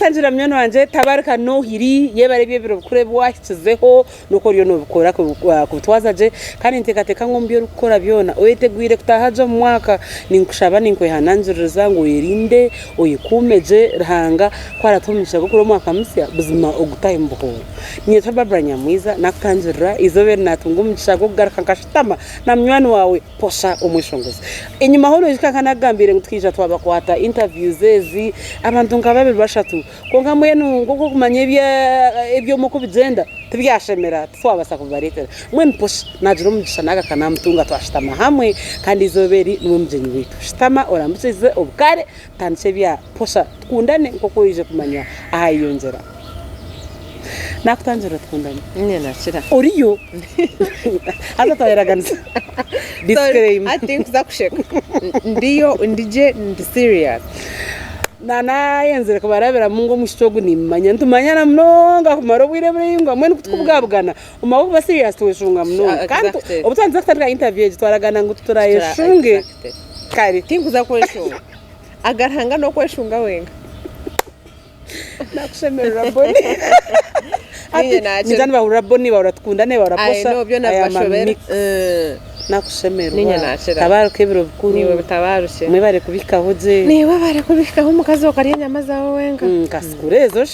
natangira mnyano wanje tabaraka no hiri yebare byo kure bwakizeho nuko ryo no bukora kutwazaje kandi ntekateka ngombiyo gukora byona oyetegwire kutahajo mu mwaka ninkushaba ninkwehananjiriza ngo yerinde oyikumeje rahanga kwaratumishaka gukora mwaka musya buzima ogutaye mbuho nyeta Barbara Nyamwiza nakutanjira izobe natungumishaka kugaruka nkashitama na mnywani wawe Posha Omweshongozi inyuma hono ikankanagambire ngutwija twabakwata interviews ezi abantu ngababe bashatu konka mwenu ngoko kumanye ibyo muko bizenda tubyashemera twabasa kubarekera mwenu Posha najiro mugisha naga kanamtunga twashitama hamwe kandi izoberi nimwe mjenyi witu shitama orambusize obukare tanse bya Posha tukundane ngoko ije kumanya ahayonjera nakutanjira tukundane nyine nakira oriyo hata tayiraganza disclaimer I think zakusheka ndiyo ndije ndi serious nana yenzere kubarabera mungo mushogo nimanya ntumanyana mnonga kumaro bwire bwingwa mwene kutukubwabugana umawo ba serious tweshunga mnonga kandi obutanze kutataka interview twaragana ngo turayeshunge kari tingu zakweshunga agarhanga no kweshunga wenga nakushemera boni nizani bahura boni baratukundane baraposha no byo nabashobera nakushemera tabaruke biro bukuru niwe butabarushe mwebare kubikaho je niwe bare kubikaho mukazi wakariye nyama zawe wenga kasikurezo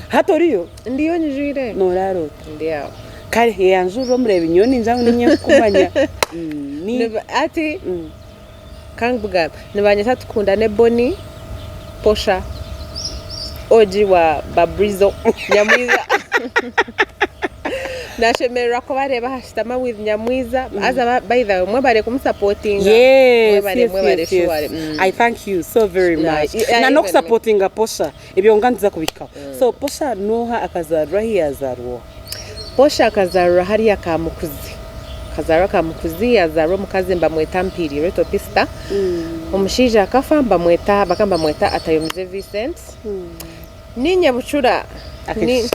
hatoriyo ndiyo njire noraro ndiyo kare yanjuro mureba inyoni njangu ninye kumanya ni ati kangbuga nibanye tatukundane boni Posha oji wa Babrizo Nyamwiza nashemera ko bareba hashitama with Nyamwiza aza by the way mwebare kumsupportinga mwebare sure I thank you so very much na no supportinga Posha ibyo nganza kubikaho so Posha noha akazarwa hiyazarwa Posha akazarwa hari yakamukuzi kazarwa kamukuzi yazarwa mukazi mbamweta mpiri reto pista umushija akafa mbamweta bakamba mweta atayomze Vincent ninya bucura ni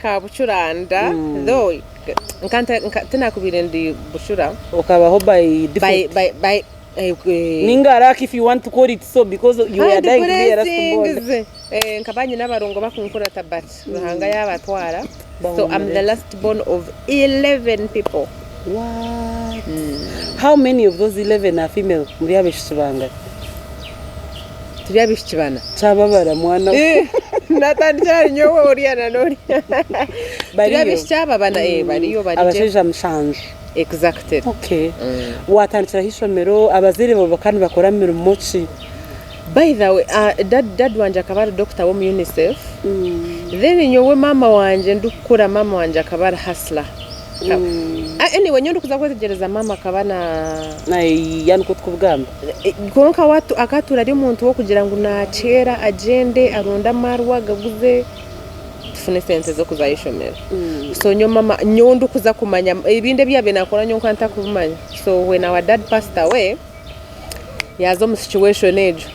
kabucuranda though nkanta tena kubirendi bucura ukabaho by default ningara if you want to call it so because you are dying to be responsible nkabanye nabarongo bakunkura tabat ruhanga yabatwara so I'm the last born of 11 people. What? How many of those 11 are female? Muri abishibanga. Turi abishibana. Chababara mwana. Natandira nyowe oriana nori. Turi abishaba bana bariyo barije. Abasheja mshanje. Exactly. Okay. Watandira hishomero abazire bo bakani bakora mirimo ki. By the way, dad wanje akabara doctor wo mu UNICEF. Then nyowe mama wanje ndukura mama wanje akabara hustler. Anyway nyondo kuza kwegereza mama akabana na yani kutkubwamba. Konka watu akatura ari muntu wo kugira ngo nacera agende aronda marwa gaguze tufune sense zo kuzayishomera. So nyo mama nyondo kuza kumanya ibinde byabe nakora nyo kwanta kumanya. So when our dad passed away yazo mu situation ejo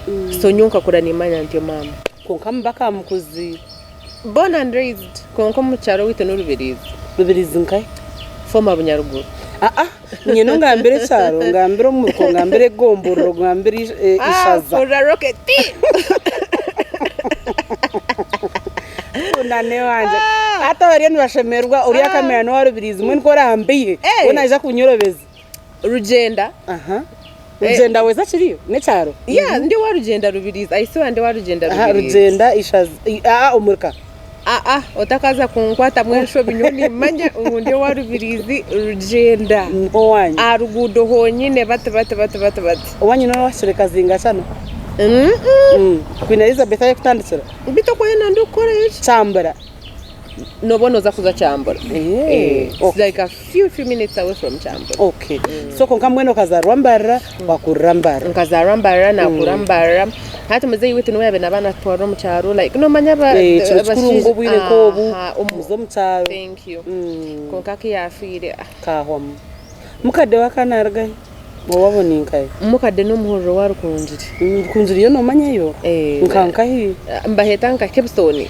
so nyunka kura nimanya ntyo mama konka mbaka mukuzi born and raised konka mu cyaro wite no rubirizi nkai former bunyaruguru nyeno ngambere cyaro ngambere mu ko ngambere gomboro ngambere ishaza for rocket unane wanje ata bari nibashemerwa uri akamera no warubirizi mwe nko rambiye unaje kunyorobeza rugenda Rugenda weza chiriyo ne cyaro ndi warugenda rubirizi ayiso ndi warugenda rubirizi rugenda ishaza umurika otakaza kunkwata mwensho binyoni manya undi warubirizi rugenda nko wanye arugudo honyine bate wanye no washireka zinga cyano Queen Elizabeth ayekutandikira bito ko yena ndukora iki cyambara nobono za kuza cyambara okay. Like a few minutes away from cyambara okay so konka mweno kazarwambara wakurambara nkazarambara na kurambara hata muzeyi witu no yabe nabana twaro mu cyaro like no manya abashirungo bwire kobu umuzo mu cyaro thank you konka ki yafire kahom mukade wakanarga wabonenkaye mukade no muhoro kunjiri yo no manyayo nkanka hi mbaheta nka Kepstone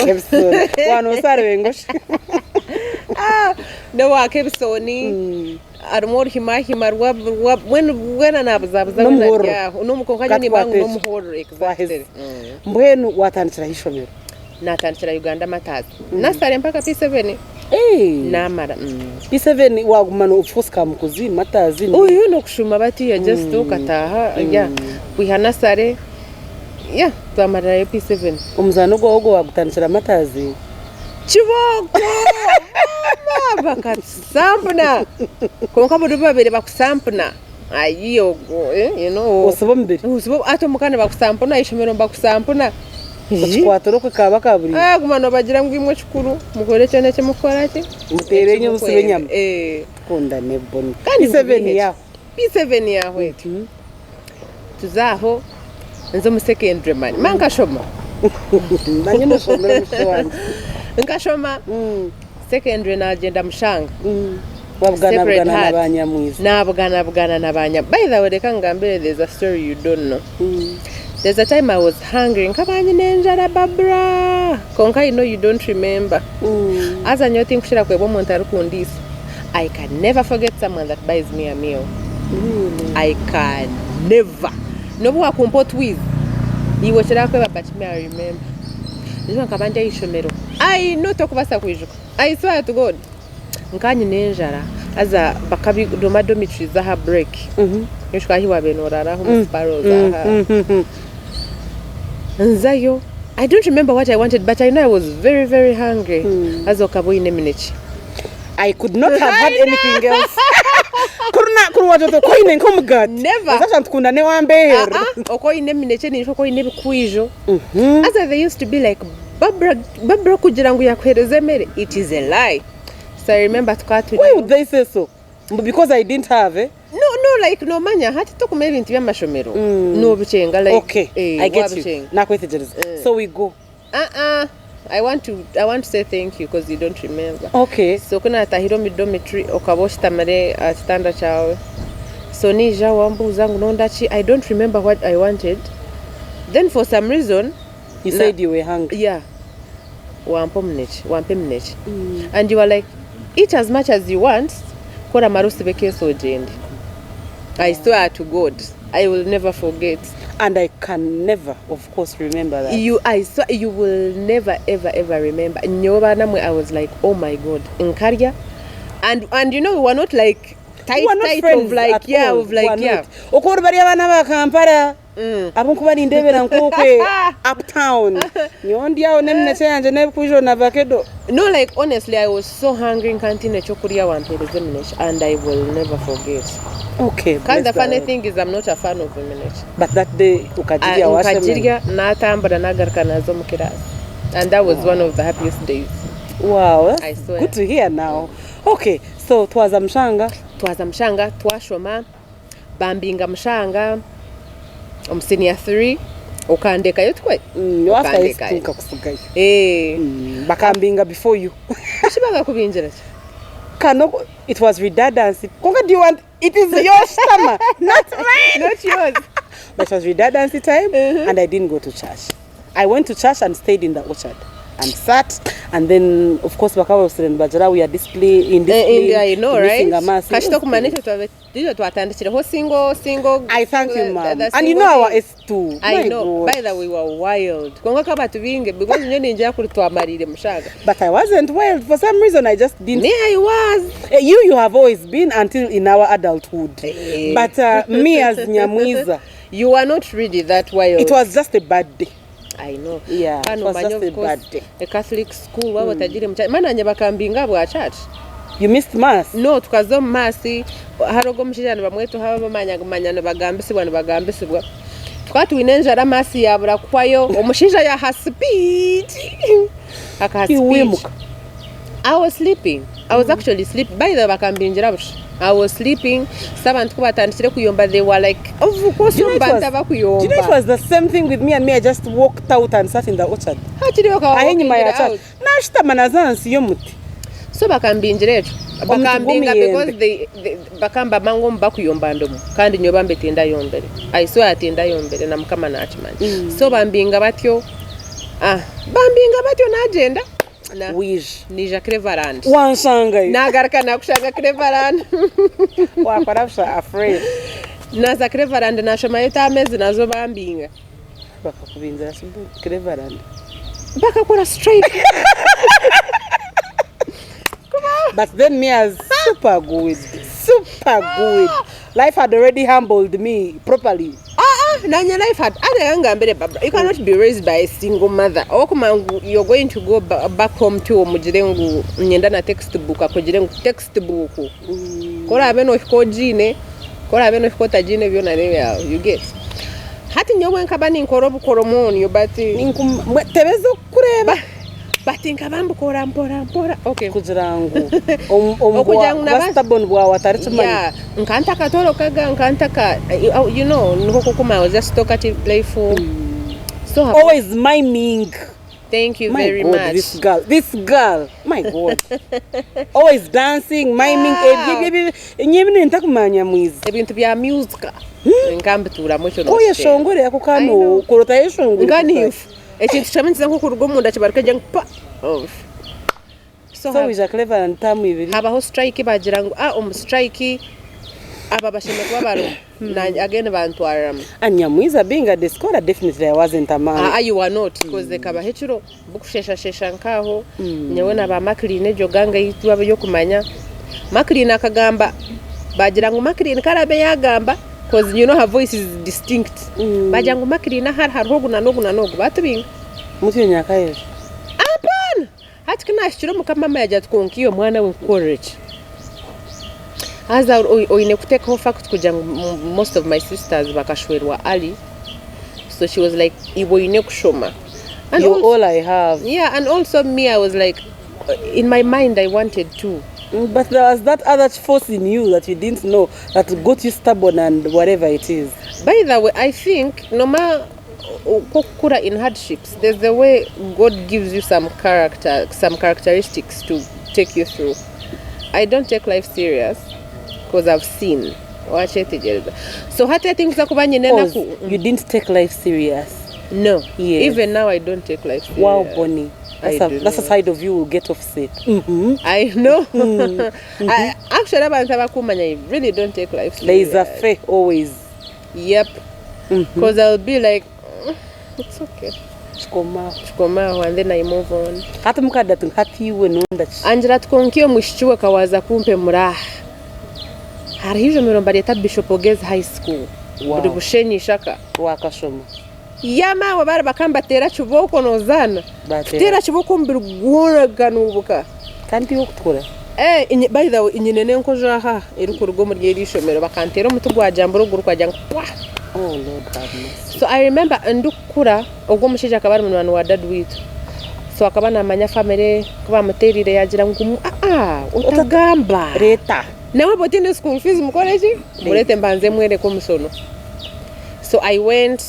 Kepstone wano sare wengosh no wakebisoni armor hima wena nabuzabuza wena n'umukonka nyine bangu n'umuhoro exactly mbwenu watandikira hishomero natandikira Uganda Matazi nasare mpaka P7 namara P7 wagumana upfuska mukuzi Matazi uyu no kushuma bati ya just ukataha ya wihanasare ya twamara P7 umuzano gwo wagutandikira Matazi chiboko mama bakasampuna konka bodu babere bakusampuna ayiyo you know usubo mbere usubo ato mukane bakusampuna ishomero bakusampuna kwatoroka kaba kaburi gumano bagira ngo imwe chukuru mukore cyane cyo mukora cyo muterenye busube nyama kunda neboni P7 yaho tuzaho nzo mu secondary man mankashoma nanyine shomero mushwanje nkashoma secondary nagenda mushanga wabugana nabanyamwiza nabugana nabanya by the way reka ngambire there's a story you don't know there's a time I was hungry nkabanye nenjara babra konka you know you don't remember as I think kushira kwebo muntu arukundisa I can never forget someone that buys me a meal I can never nobu wakumpot with iwo shira kweba but me I remember njo nkabanje ishomero I no tokubasa kwijuka I swear to God nkanye nenjara aza bakabi doma dormitory za ha break nishwa hiwa benorara hu sparrows nzayo I don't remember what I wanted but I know I was very very hungry azo kabo ine minute I could not have had anything else kurwa joto ko ine nkomugati never sasa ntukunda ne wambere oko ine minute ni ko ine bikwijo as they used to be like babra kugira ngo yakwereze mere it is a lie so I remember why would they say so because I didn't have no like no manya hati to kuma ibintu by'amashomero no bucenga like okay I get you nakwetegereza so we go I want to say thank you because you don't remember okay so kuna tahiro mi dormitory okaboshita mare standard chawe so nija wambuza ngo nondachi I don't remember what I wanted then for some reason you said you were hungry yeah wampe minute and you were like eat as much as you want kora marusi beke so jendi I swear to God I will never forget and I can never of course remember that I swear you will never ever remember nyoba namwe I was like oh my God nkarya and you know we were not like tight of like yeah of like yeah okoro bari abana ba Kampala abunku bari ndebera nkokwe uptown nyondi yawo nemnese yanje nebkujo na vakedo no like honestly I was so hungry nkantine chokuria wampeleze minesh and I will never forget okay because the funny thing is I'm not a fan of minesh but that day ukajiria na tambara nagarka nazo mukirasi and that was one of the happiest days wow I swear. Good to hear now okay so twaza mshanga twashoma bambinga mshanga senior 3 ukandeka yotwe wafika kusugayo bakambinga before you shibaga kubinjira kano it was redundancy konga do you want it is your stomach not mine not yours but it was redundancy time and I didn't go to church I went to church and stayed in the orchard and sat and then of course bakawa student bajara we are display India you know right kashito kumanisha twatandikira ho single I thank you ma'am and you know our S2 I know by the way we were wild konga kabatu binge because nyene njya kuri twamarire mushaga but I wasn't wild for some reason I just didn't me I was you have always been until in our adulthood but me as Nyamwiza you were not really that wild it was just a bad day I know yeah it was just a bad day a Catholic school wabo tajire mana nyabakambinga bwa church you missed mass no tukazo mass harogo mshijana bamwetu haba bamanyana bagambisibwa twatwinenjara mass yabura kwayo omushija ya haspeed akawimuka I was sleeping I was actually sleeping by the bakambingira bush I was sleeping sabantu kubatandikire kuyomba they were like of course yombanda bakuyomba you know it was the same thing with me and me I just walked out and sat in the orchard hakiriyo ka ahenyuma ya church nashita manazansi yo muti so bakambingira bakambinga because they bakamba mango bakuyomba ndomo kandi nyoba mbetinda yombere I swear atinda yombere na mukama nachimani so bambinga batyo najenda wije nija Cleveland wanshangayo nagaruka nakushanga Cleveland wakora busha afraid naza Cleveland nashomayo tamezi nazo bambinga bakakubinzira simbu Cleveland bakakora straight. but then me as super good life had already humbled me properly. Nanya life had Barbara. You cannot be raised by a single mother. You're going to go back home to Mujirengu Nyendana textbook, textbook. Kora beno ikojine, kora beno ikota jine vyona lewe you get. Hati nyowe nkabani nkorobu koromoni yobati tebezo kureba bati nkabambu kora mpora okay kujirangu stubborn bwa watari tumani yeah nkanta katoro kaga nkanta you know niko kukuma I was just talkative playful so always miming. Thank you my very God, much. This girl, my God. Always dancing, miming. Nyemine ntakumanya mwizi. Ebintu bya music. Nkambitura mucho no. Oya shongore yako kano kurota yeshongore. Nganifu. Ekintu kyamenyiza nko kurugo munda kibaruka jang pa. So we are clever and tamu ibiri. Habaho strike bagirango strike aba bashime kuba baro na again bantwara. Anyamwiza being a discover definitely I wasn't a man. You were not because the kaba hechiro bukushesha nkaho nyewe na ba Makrine joganga yitu abe yo kumanya Makrine akagamba bagirango Makrine karabe yagamba because you know her voice is distinct. Bajango Makrine har hogu na nogu batubinga mutu nyakaye apana hati kana shiro mukamama yaja tkonkiyo mwana we courage aza oine kuteka fact kuja most of my sisters bakashwerwa ali so she was like iboine kushoma and all I have. Yeah, and also me I was like in my mind I wanted to. But there was that other force in you that you didn't know that got you stubborn and whatever it is. By the way, I think no matter kukura in hardships, there's the way God gives you some characteristics to take you through. I don't take life serious because I've seen. So hata things zakubanye nena you didn't take life serious. No. Yes. Even now I don't take life serious. Wow, Bonnie. That's a side of you will get offset. I know. I actually I really don't take life serious. There is a fair always. Yep. Because I'll be like, it's okay. Chikoma and then I move on. Hata mukada tunhati we nunda. Angela tkonkio mwishiwe kawaza kumpe muraha. Harijo miromba leta Bishop Ogez High School. Buri bushenyi shaka wakashoma. Yama wabara bakamba tera chuboko nozana. Tera chuboko mbirugura ganubuka. Kandi yokutkora. By the way inyinene nko jaha iri ku rugo muri yishomero bakantera umutu gwa jamburo guru kwa jang. Oh Lord have mercy. So I remember ndukura ubwo mushije akabari mu bantu wa dad witu. So akabana amanya family kuba muterire yagira ngumu utagamba leta. Nawe botine school fees mukoreji murete mbanze mwere ko musono. So I went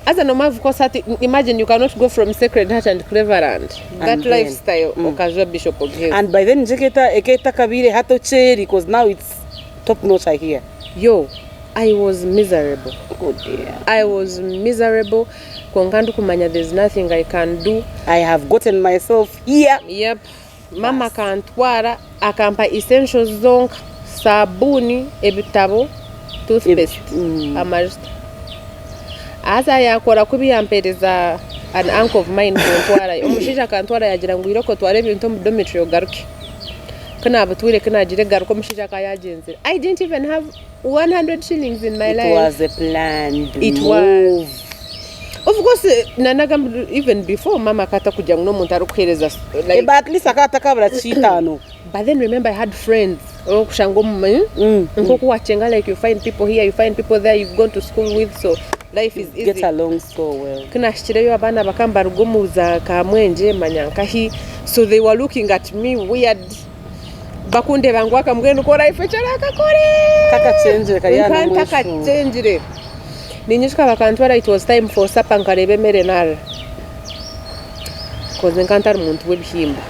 as a normal course. Imagine you cannot go from Sacred Heart and Cleveland. That then, lifestyle okajwa Bishop Ogez. And by then eketa kabire hato cheri because now it's top notch I hear. Yo, I was miserable. Oh dear. I was miserable. Kongandu kumanya there's nothing I can do. I have gotten myself here. Yep. Mama kantwara akampa essentials zonk sabuni ebitabo toothpaste amajta. As I akora kubi yampereza an uncle of mine kontwara omushija kantwara yagira ngo iroko tware bintu mu dormitory ogaruke kana abatwire kana jire garuko mushija kayagenze. I didn't even have 100 shillings in my life. It was a planned it move. Was of course nanaga even before mama kata kuja ngo muntu arukuhereza like but at least akata kabra chitano. But then remember I had friends okushango nko wachenga like you find people here, you find people there you've gone to school with, so life is easy. Get along so well. Kana shireyo abana bakamba rugumuza kamwenje manyankahi, so they were looking at me weird. Bakunde bangwaka mgenu ko life charaka kore. Kaka change kayana mo. Kaka change. Ninyishika bakantwara it was time for supper nkarebe merenal. Koze nkantar muntu webihimba.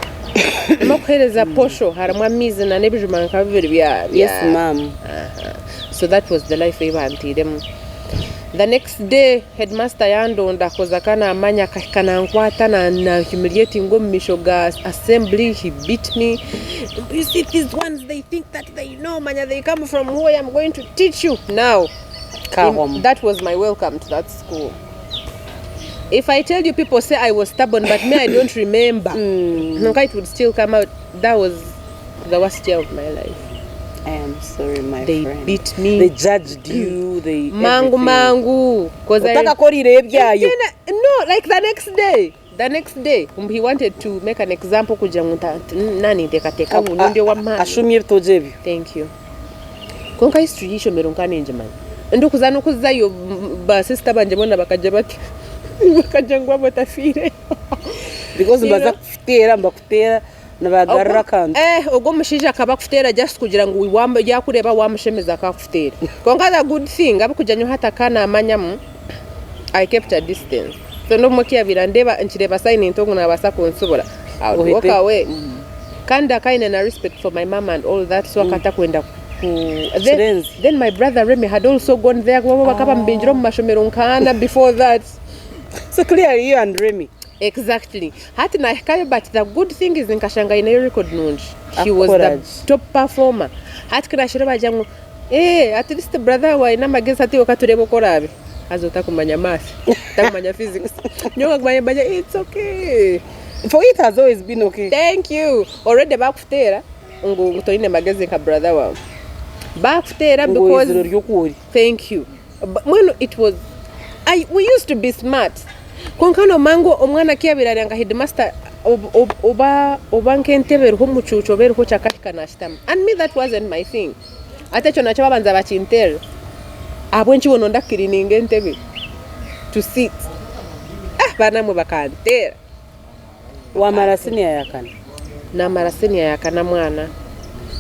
Namuhereza posho haramwa mizi na nebijuma nkabiri bya. Yes ma'am. So that was the life we wanted them. The next day headmaster yandonda koza kana amanya kana nkwata na humiliating ngo mishoga assembly. He beat me. You see, these ones, they think that they know manya, they come from where I'm going to teach you now. That was my welcome to that school. If I tell you, people say I was stubborn, but me, I don't remember. It would still come out. That was the worst year of my life. I am sorry, my they friend. They beat me. They judged you. They mangu. Cause no, like the next day. The next day, he wanted to make an example. Nani teka munonde wa mama. Ashumye tojebi. Thank you. Konka history yisho meronkane nje man. Ndo kuzano kuzayo ba sister banje bona bakajabati. Bakajangwa batafire. Because baza kufutera nabagarra kantu. Ogo mushija akaba kufutera just kugira ngo wiwamba yakureba wamushemeza akafutera. Konka the good thing abukujanyo hata kana amanyamu. I kept a distance. So no mokia birandeba nchireba sign intongo na basa konsobora. I would walk away. Kanda kaine na respect for my mama and all that, so akata kwenda then my brother Remy had also gone there bakaba mbinjiro mashomero nkana before that. So clearly you and Remy. Exactly. Hati na hikayo, but the good thing is nkashanga ina record nunji. He was the top performer. Hati kana shireba jangu at least the brother wa ina mageza ati wakaturebo korabe. Azota kumanya math, takumanya physics. Nyonga kumanya baja, it's okay. For it has always been okay. Thank you. Already back futera ngo toine magazine ka brother wa. Back futera because thank you. But when it was we used to be smart. Konkano mango omwana kiabiranga headmaster obankentebe ho muchucho bero ho chakatika na stam. And me, that wasn't my thing. Atacho nachaba banza bachintel. Abwenchi wononda kirininge ntebe to sit. Bana mwe bakantera. Wa marasini yakana. Na marasini yakana mwana.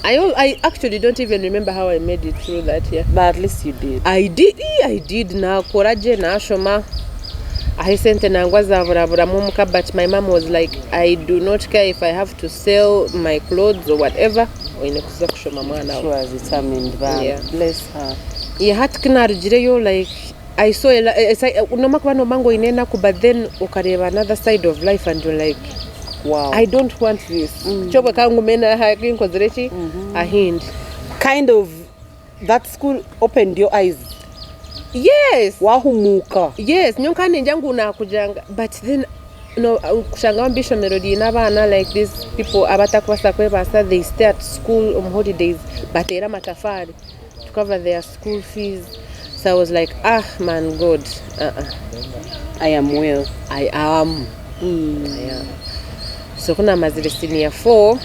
I actually don't even remember how I made it through that year. But at least you did. I did na courage na shoma. I sent an angwaza mumuka, but my mom was like, I do not care if I have to sell my clothes or whatever. She was determined, yeah. Bless her. Yeah, hat kana rujireyo, like I saw unomakwa no mango inena ku, but then ukareba another side of life and you're like, wow, I don't want this. Choba kangu mena hakin kozirechi a hint. Kind of that school opened your eyes. Yes. Wahumuka. Yes, nyonkani njangu na kujanga, but then kushanga ambisho melody n'abana like these people abatakwasa kwebasa, they stay at school on holidays but era matafari to cover their school fees. So I was like, man, God, I am well. I am. I am. So kuna mazile senior 4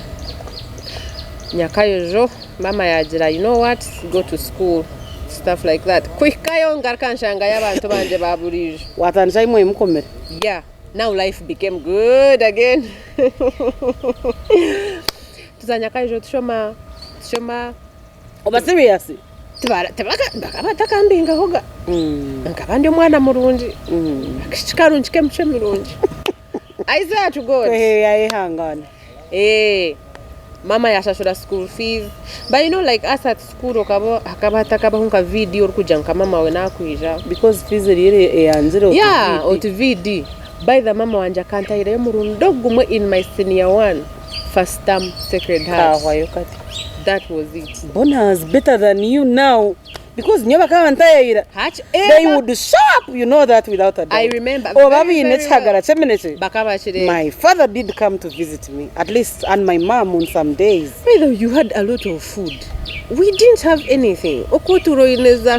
nyakayo jo mama yajira, you know what, go to school, stuff like that. Kwikayo ngarkanshanga y'abantu banje baburije watanisha imwe mukomere. Yeah, now life became good again. Tuzanyakayo jo tushoma oba serious takambinga hoga nkabandi mwana murunji akishkarunjike mche murunji. I swear to God. Hangana. Mama yashashura school fees. But you know, like us at school hakaba hunka video kujanka mama we nakwija because fees really yanziro. Yeah, or to VD. By the mama wanja kanta ire murundogu in my senior 1 first term Sacred Heart. That was it. Bonus better than you now. Because they would show up, you know that without a doubt. I remember. My father did come to visit me, at least, and my mom on some days. You had a lot of food. We didn't have anything.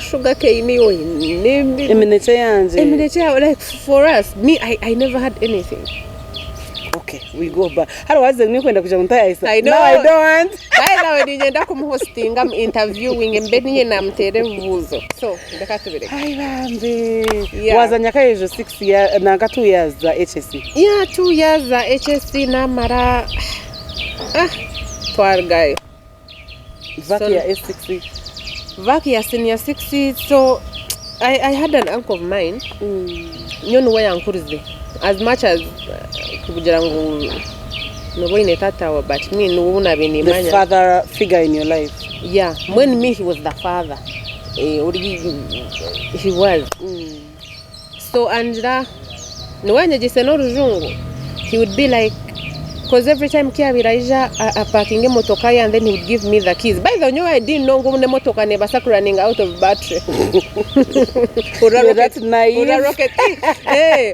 Sugar cane. Like for us, me, I never had anything. Okay, we go back. How was the new kind of I know. No, I don't. I know when you're hosting, I'm interviewing and bedding and I'm telling you. So, the category. Was a Nyaka 6 years, Naga 2 years HSC. Yeah, 2 years HSC na mara. Poor guy. Vakia S60. Vakia senior 60. So, I had an uncle of mine. You know where uncle is. As much as kubujirangu noboine tatawa, but me no una beni manya. The father figure in your life. Yeah, when me he was the father. he was. So Angela, niwanyagise n'orujungu, he would be like, because every time Kiabiraija parking emotoka and then he would give me the keys. By the way, I didn't know ngumune motoka nebasa running out of battery. That's naive. Rocket. Hey.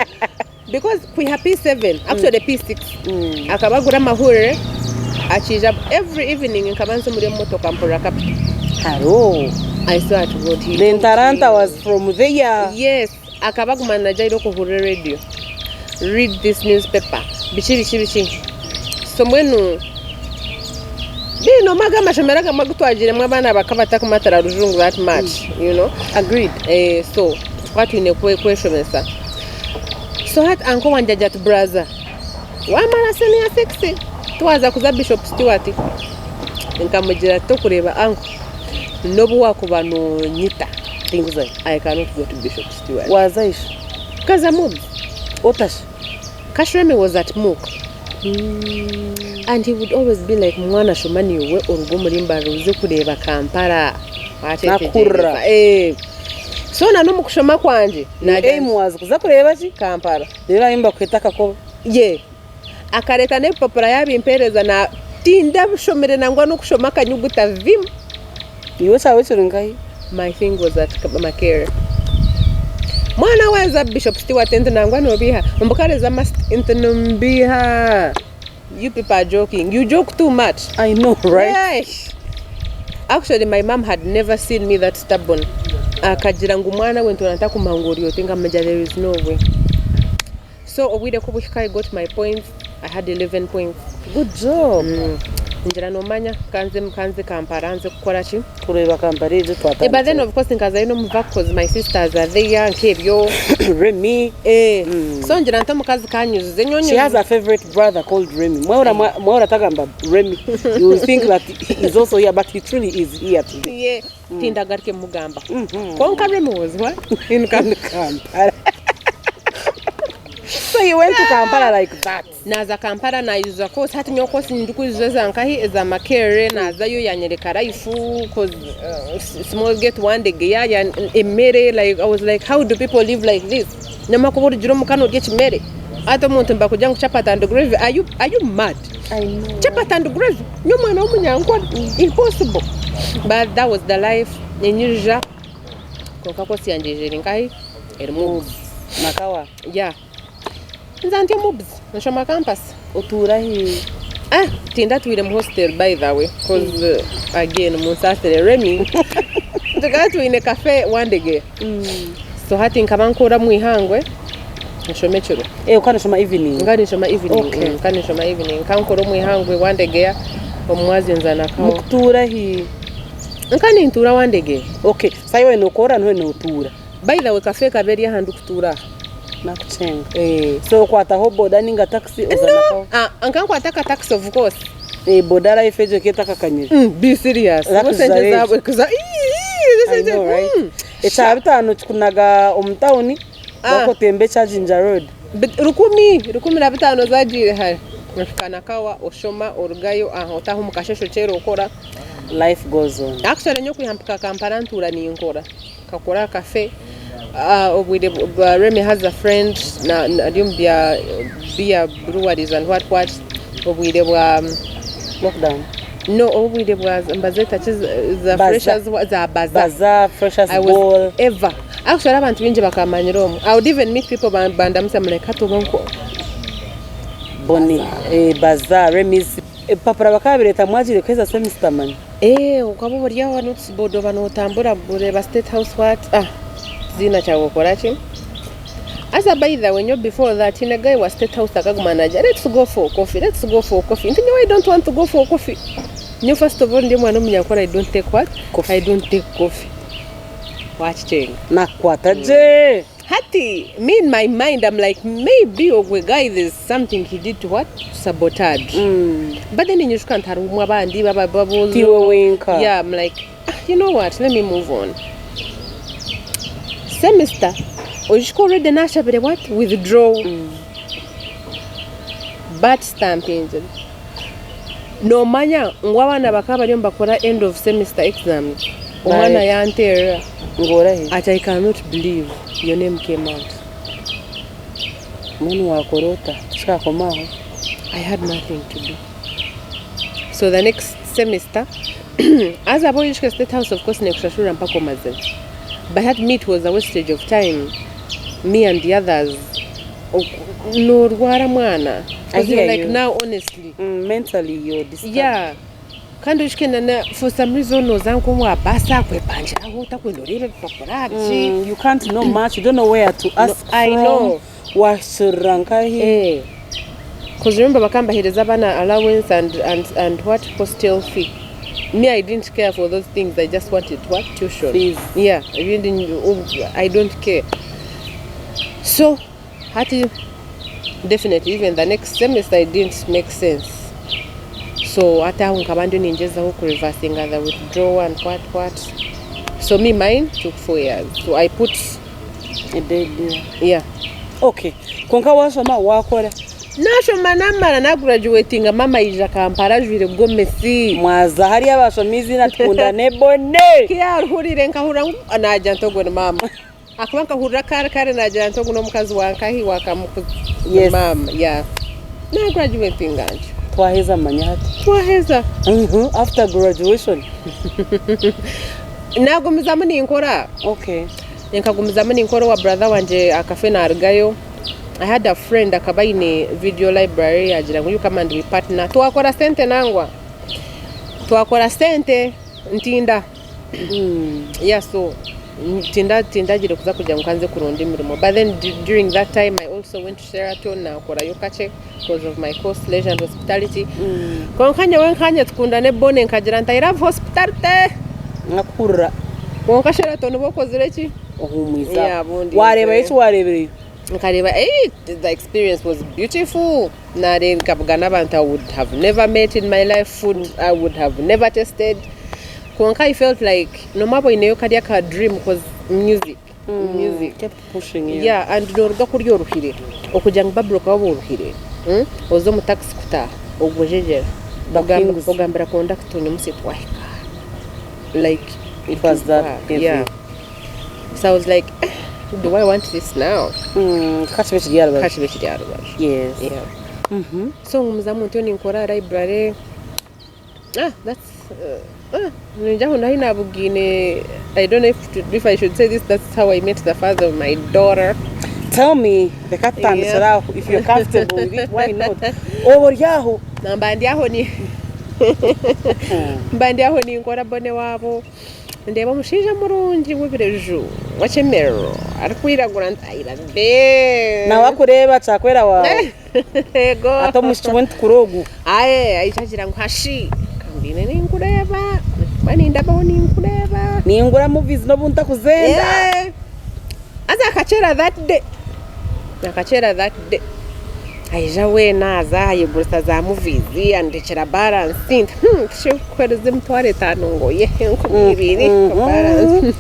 Because we have P7, actually P6. Akabagura mahure achija every evening nkabanza muri motoka mpora kapita. Hello. I swear to God. The Taranta was from there. Yes. Akabaguma na jairo ko hure radio. Read this newspaper. Bichi. Somwenu bino magama shemeraga magutwagire mwabana bakabata kumatara rujungu that much, you know. Agreed. So what in a question sir. So hat anko wanjaja to brother. Wamara senior sexy. Twaza kuza Bishop Stewart. Nkamugira to kureba anko. Nobu wako bano nyita. Things like I cannot go to Bishop Stewart. Wazaish. Kaza mob. Otash. Kashreme was at Mook. And he would always be like mwana shumani we orugo murimba ruze kureba Kampala. Nakura. So na no mukushoma kwanje na aim was kuza kureba ki Kampala. Rero imba kwitaka ko akareta ne papara yabimpereza na tinda bushomere nangwa no kushoma kanyuguta vim. Iwe sawe chirungai. My thing was at Makere. Mwana waza Bishop Stewart nangwa no biha. Mbukareza must intanumbiha. You people are joking. You joke too much. I know, right? Yes. Actually, my mom had never seen me that stubborn. Akajira ngumwana when tunataka kumangori otenga maja there is no way. So Owide Kubushika got my points. I had 11 points. Good job. Njira no manya kanze Kamparanze kukora chi kureba Kampala ejo twatanga. But then of course nkaza ino mva because my sisters are there nkebyo Remy. So njira ntamukazi kanyuze nyonyo. She has a favorite brother called Remy. Mwaura tagamba Remy. You will think that he is also here, but he truly is here today. Yeah. Tinda garke mugamba. Konka Remy was what? In Kampala. So you went to Kampala like that. Naza Kampala na yuza course hati nyo course nduku zoza nkahi eza Makere naza yo yanyereka raifu cause small get one day ya emere like I was like how do people live like this? Nyama ko buri jiro mukano get mere. Ata muntu mba kujya chapata and grave. Are you mad? I know. Chapata and grave. Nyo mwana omunyankwa impossible. But that was the life nyenyuja. Konka course yanjeje nkahi ermu Makawa. Yeah. Nzanti mobs nshoma campus otura hi tinda tuile mu hostel by the way cause again musasere Remy tukatu ine cafe one day so hati nkabankora mu ihangwe nshome chiro ukana shoma evening ngani shoma evening ngani shoma evening kankoro mu ihangwe one day omwazi nzana kawo mukutura hi nkani ntura one day okay sayo nokora no notura by the way cafe kaberi handu kutura nakuchenga so kwata ho boda ninga taxi ozanako ankankwataka taxi of course boda life ejo ketaka kanyiri be serious wasenje zabo kuza I know, right? Echabitano chikunaga omtawuni bako tembe cha Jinja Road rukumi na bitano zaji hari nafukana kawa oshoma orugayo otaho mukashesho chero okora life goes on. Actually nyo kuyampika Kampala ntura ni nkora kakora cafe Remy has a friend na beer breweries and what we lockdown. No, we was mbazeta the freshers za bazaar freshers ball ever. Actually abantu binje bakamanyiro. I would even meet people bandamsa like hato banko boni bazaar Remy's papara bakabireta mwajire kweza semester man ukabo buriya wa notes board banotambura bureba state house what zina chawo korachi asa by the way before that in a guy was state house manager let's go for coffee you know I don't want to go for coffee you first of all ndi mwana munyakora I don't take what coffee. I don't take coffee watch change nakwata je hati me in my mind I'm like maybe ogwe guy there's something he did to what sabotage but then you can't harumu abandi bababo tiwe winka yeah I'm like you know what let me move on semester ojiko read na shabere what withdraw but stamping no manya ngwabana bakaba lyo bakora end of semester exams omwana yantera Ngorahe. Ati I cannot believe your name came out. Munu wakorota. Chikakomaho. I had nothing to do. So the next semester, as a boy in State House, of course, nekushashura mpako maze. But that meet was a wastage of time. Me and the others. No rwara mwana. I hear like you. now, honestly. Mentally, you're disturbed. Yeah. Kandi ushikena for some reason ozangu wa basa kwepanjira huta kwendorere paparazzi. You can't know much. You don't know where to ask. I know. Washurankahi. Because remember bakambahereza bana allowance and what hostel fee. Me, I didn't care for those things. I just wanted what tuition. Fees. Yeah, I don't care. So, definitely even the next semester it didn't make sense. So hata nkabando ninjeza huku reversing other withdraw and what. So me mine took 4 years. So I put A day. yeah. Okay. Konka wasoma wakora. Nashoma namara na graduating mama ija Kampala jwire gomesi. Mwaza hari abashomizi natukunda nebone. Kiya ruhurire nkahura anaja ntogwe na mama. Akubanka hurira kare naja ntogwe no mukazi wankahi wakamukuza. Yes. Mama, yeah. Na graduating anje. Twaheza manyati. Twaheza. After graduation. Nagomeza mani nkora. Okay. Nkagomeza mani nkora wa brother wanje akafe na argayo. I had a friend akabaine video library agira ngo you come and we partner. Twakora sente nangwa. Twakora sente ntinda. Yeah, so tinda jire kuza kujya mukanze kuronda imirimo. But then during that time I also went to Sheraton na akora yokache because of my course leisure and hospitality. Kwa nkanya tukunda ne bone nkagira nta I love hospitality. Ngakura. Kwa Sheraton bokozire ki? Ohumwiza. Yeah, bundi. Wareba yesu warebere. Nkareba the experience was beautiful. Nare nkabugana abantu I would have never met in my life, food I would have never tasted. I felt like no matter in your career dream was music. Music kept pushing you. Yeah, and noruga kuri yoruhire okujanga babroka waburuhire. Ozo mu taxi kuta ogojejera bagambira conductor nyumusitwahika. Like It was that. Yeah. So I was like, do I want this now? Kachibeti diarba. Yes. Yeah. So muzamu ntoni nkora library. That's I don't know if I should say this. That's how I met the father of my daughter. Tell me, the captain, if you're comfortable with it, why not? Over Yahoo. Mbandi aho ni nkora bone wabo. Ndeba mushija murungi wibireju wachemero arikwiragura ntayira de na wakureba chakwera wa ego ato mushwent kurogu ayichagira nkashi kambine ninkureba mani ndaba ninkureba ningura movies no bunta kuzenda aza akachera that day aija we naza yigurisa za movies andikira balance kwero zimtware tanungo ye nkubiri balance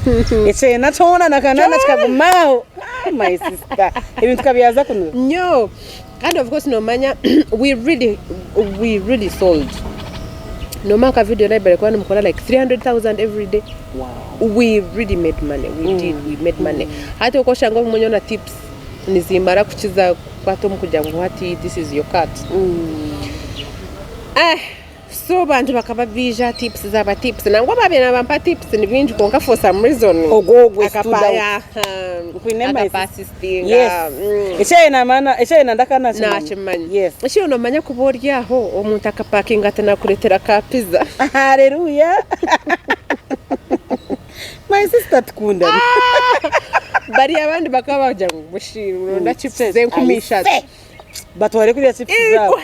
eche natona nakanana chikagumao my sister ibintu kabyaza kuno no and of course no manya we really sold no maka video library kwa mkola like 300,000 every day. Wow, we really made money. We made money. Hata ukoshango monyona tips nizimara kuchiza kwato mkujangu hati this is your cut. So bantu bakababija tips zaba tips nangwa babena bampa tips ni binji konka for some reason ogogwe akapaya akapasistinga eche na ndakana chimanya yes eche no manya kuborya ho omuntu akapakinga tana kuretera ka pizza haleluya my sister tukunda bari abandi bakabaja mushiro nda chips zenkumisha batware kuri chips zabo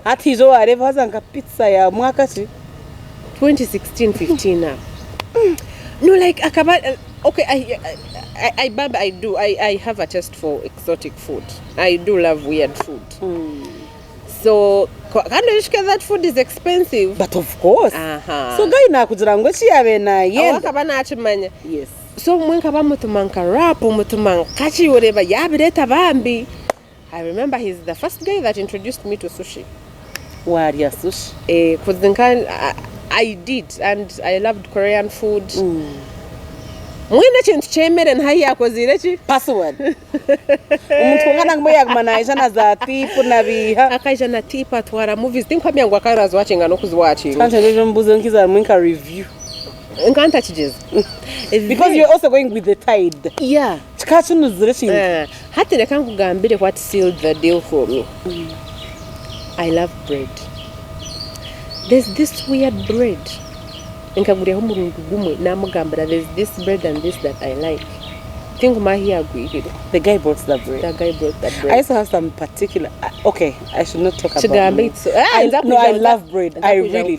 hati hizo wareva hazanga pizza ya mwaka si 2016-15 now. No, like okay, I have a taste for exotic food. I do love weird food. So that food is expensive, but of course so guy na kugira ngo chiyabe na yenda akabana achimanya yes so mwenka bamutumanka rap mutumanka chi ureba yabireta bambi. I remember he's the first guy that introduced me to sushi. Warrior sushi. Cuz I did, and I loved Korean food. mwine kintu kyemere ntahi yakozire ki password umuntu ngana ngumuyagumana ijana za tipu nabiha akaija na tipa atwara movies tinkwambia ngo akarazi watchinga no kuziwatchinga kanje rero mbuze nkiza mwinka review nkanta kigeze because you're also going with the tide yeah chikachunuzire chintu hati reka nkugambire what sealed the deal for me. I love bread. There's this weird bread nkaguriyeho umurungu gumwe namugambira there's this bread and this that I like. Think mahi agwirire. The guy brought that bread. The guy brought that bread. I also have some particular okay, I should not talk about Chigambe it's I love bread. I really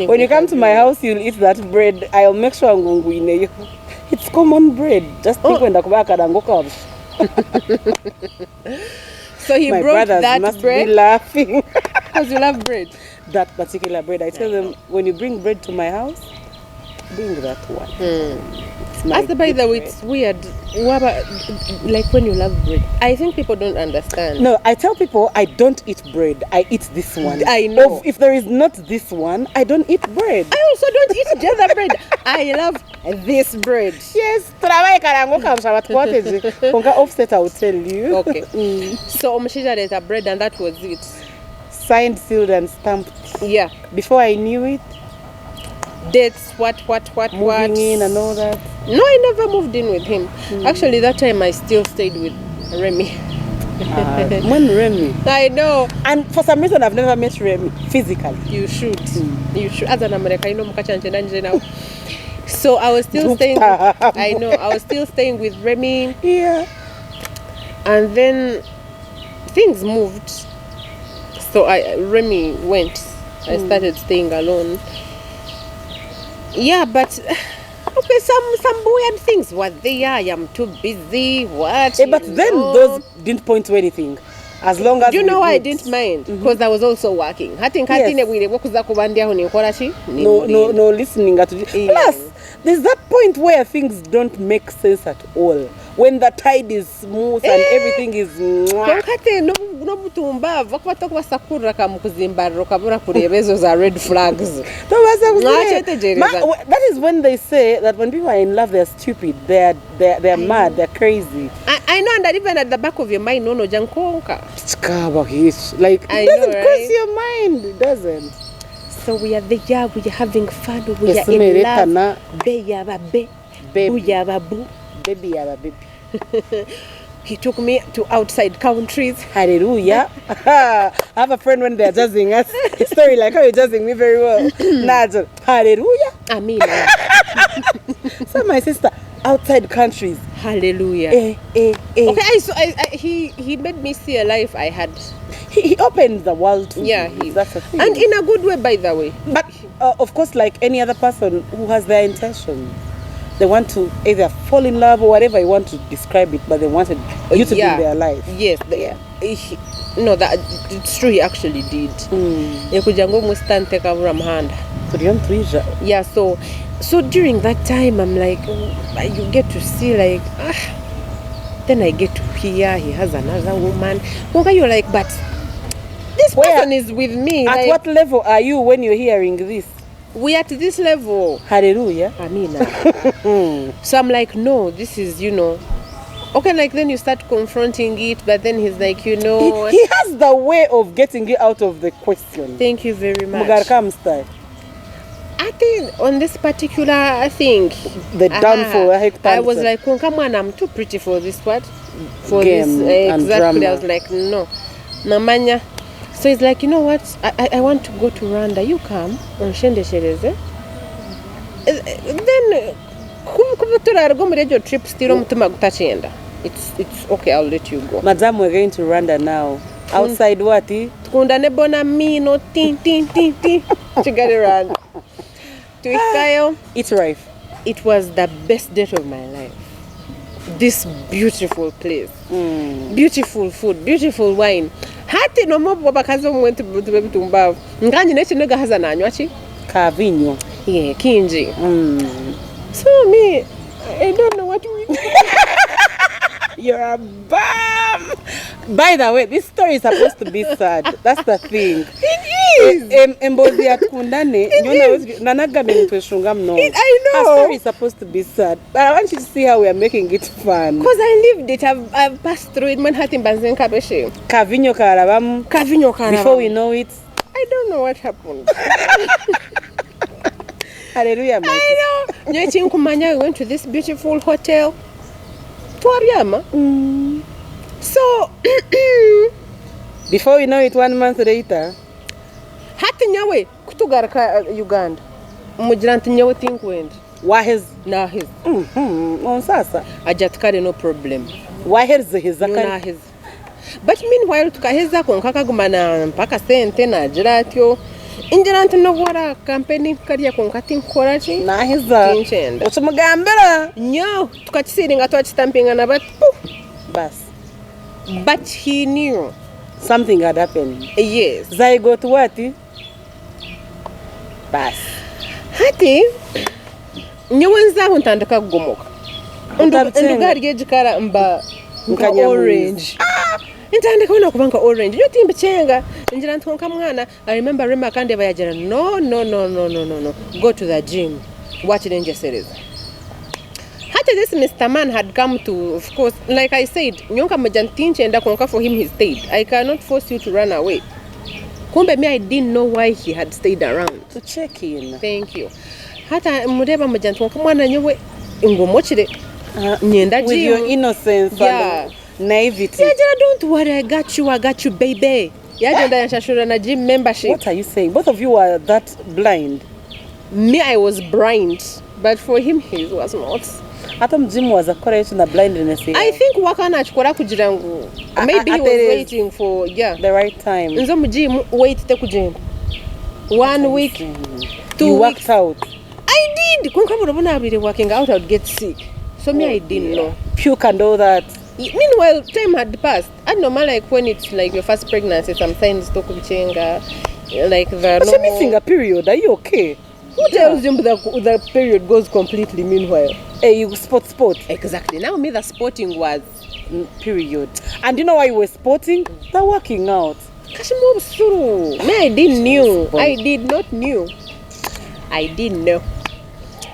when you come to my house you'll eat that bread. I'll make sure ngungwine. It's common bread. Just think when ndakubaka dangoka. So he my brought brothers that must bread be laughing because you love bread. That particular bread. I tell them when you bring bread to my house, bring that one. By the way, it's weird. Like when you love bread, I think people don't understand. No, I tell people I don't eat bread. I eat this one. I know. If there is not this one, I don't eat bread. I also don't eat the other bread. I love this bread. Yes, offset. I will tell you. Okay. So Omshija ate a bread and that was it. Signed, sealed, and stamped. Yeah. Before I knew it. Dates, what? Moving in and all that. No, I never moved in with him. Actually, that time I still stayed with Remy. When Remy? I know. And for some reason, I've never met Remy physically. You should. You should. As an American, you know, now. So I was still staying. I know. I was still staying with Remy. Yeah. And then things moved. So Remy went. I started staying alone. Yeah, but okay, some weird things. What they are, I am too busy. What? But then those didn't point to anything. As long as you know, I didn't mind because I was also working. No listening to plus there's that point where things don't make sense at all. When the tide is smooth and everything is red flags. That is when they say that when people are in love they're stupid, they're mad, they're crazy. I know, and that even at the back of your mind, no jankonka. Like it doesn't cross your mind, it doesn't. So we are there, we are having fun, we are in love. Baby. He took me to outside countries. Hallelujah. I have a friend when they're jazzing us. A story like how you're jazzing me very well. Nigel. Hallelujah. Amina. So my sister, outside countries. Hallelujah. Okay, so he made me see a life I had. He opened the world to me. That's a thing. And in a good way, by the way. But of course, like any other person who has their intention. They want to either fall in love or whatever you want to describe it, but they wanted you to be in their life. Yes. No, that it's true. He actually did. Yeah. So during that time, I'm like, you get to see like, then I get to hear he has another woman. You're like, but this person is with me. At what level are you when you're hearing this? We at this level. Hallelujah. Amina. So I'm like, no, this is, okay, like then you start confronting it, but then he's like, he has the way of getting it out of the question. Thank you very much. I think on this particular thing, the downfall. I was like, come on, I'm too pretty for this part. For game this and exactly. drama. I was like, no. Namanya. So he's like, you know what? I want to go to Rwanda. You come on Shende Shereze. Then your trip still it's okay, I'll let you go. Madam, we're going to Rwanda now. Outside what? Kundane bona mino tin. To get around. To Ikayo. It's right. It was the best date of my life. This beautiful place. Beautiful food, beautiful wine. Hati no mo bakazo mwente baby tumba. Nganje nechi nega haza na anywachi? Kavinyo. Yeah, kinji. So me, I don't know what we do. You're a bum. By the way, this story is supposed to be sad. That's the thing. It Please. Embozi yatkundane. Nanagame ntweshunga mno. I Our know. story is supposed to be sad, but I want you to see how we are making it fun. Because I lived it. I've passed through it. Manhattan Banzen Kabeshi. Kavinyo karabamu. Kavinyo Karabam. Before we know it. I don't know what happened. Hallelujah, my I know. Nyechi Nkumanya, we went to this beautiful hotel. Tuaryama. So, Before we know it, 1 month later. hati nyawe kutugaruka Uganda. Umugiranti nyawe tinkwenda. Waheze. Naheze. Sasa. Ajya tukare no problem. Waheze heza kare. Naheze. But meanwhile tukaheza ko nkakagumana mpaka sente nagira atyo. Ingiranti no gora campaign kariya ko nkati nkora ki? Naheza. Tinchenda. Utumugambira. Nyo tukakisiringa twakitampinga na bat. Bas. But he knew. Something had happened. Yes. Zygote what? Bas. Hati nyewenzaho ntandika kugomoka. Ndugari gejikara mba orange. Ntandika ona kubanga orange. Nyo timbe chenga. Njira ntonka mwana. I remember Rema kandi bayagera. No. Go to the gym. Watch Danger series. Hata this Mr. Man had come to, of course, like I said, nyonka majantinche enda konka for him he stayed. I cannot force you to run away. Kumbe me I didn't know why he had stayed around. To check in. Thank you. Hata mureba majantinche mwana nyewe ngomochire nyenda with gym. your innocence and naivety. Yajira, don't worry, I got you baby. Yajenda yanshashura na gym membership. What are you saying? Both of you are that blind. Me I was blind, but for him he was not. Hata mjimu was correct na blindness. I think wakana achukora kugira ngu maybe he was waiting for the right time. Nzo mujimu wait te kugenda 1 week 2 you weeks. worked out. I did kunka murabona abiri working out I would get sick, so me I didn't know. Puke and all that. Meanwhile time had passed. I know like when it's like your first pregnancy some signs to kuchenga like the But you're missing a period. Are you okay? Who tells you the period goes completely meanwhile? Hey, you sport. Exactly. Now me the sporting was Period. And you know why you were sporting? They're working out. Kashimo busuru. Me I didn't knew. I did not knew. I didn't know.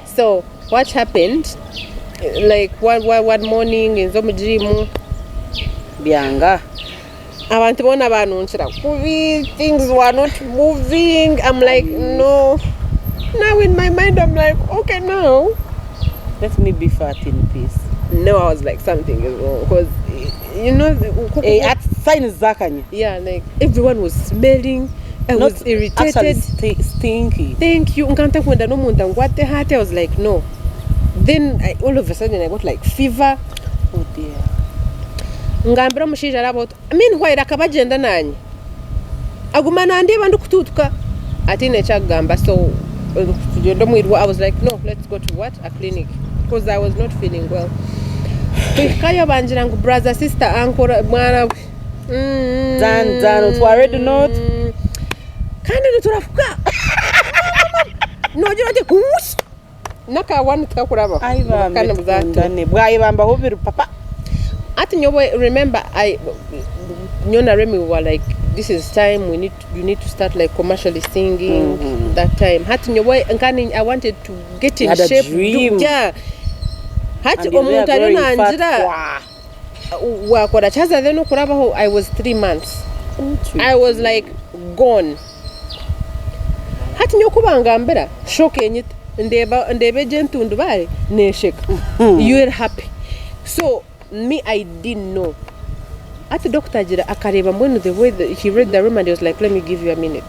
So what happened? Like one morning in Zomujimu Bianga. abantu bona banunchira kubi, things were not moving. I'm like no. Now in my mind I'm like okay now. Let me be fat in peace. No, I was like something is wrong because you know At signs zakanye. yeah, like everyone was smelling. I was irritated. Actually stinky. Thank you. Nkanta kwenda no muntu ngwate hate. I was like no. Then all of a sudden I got like fever. Oh dear. Ngambira mushija about meanwhile akabagenda nanyi agumana ndeba ndukututuka ati nechagamba so I was like no, let's go to a clinic because I was not feeling well. Kaya banjira ngu brother sister uncle mwana Dan to already not kandi nturafuka no jira te kush naka one tkakuraba aiba ndane bwayibamba hobiru papa. Ati nyowe remember Nyona Remy were like this is time you need to start like commercially singing that time. Hati nyowe nkani I wanted to get in shape. Yeah. Hati omuntu alina anjira wakora chaza then okurabaho I was 3 months. I was like gone. Hati nyokubanga mbera shock enyit ndebe gentundu bari nesheka. You are happy. So me I didn't know. At the doctor jira akareba mbonu the way he read the room and he was like let me give you a minute.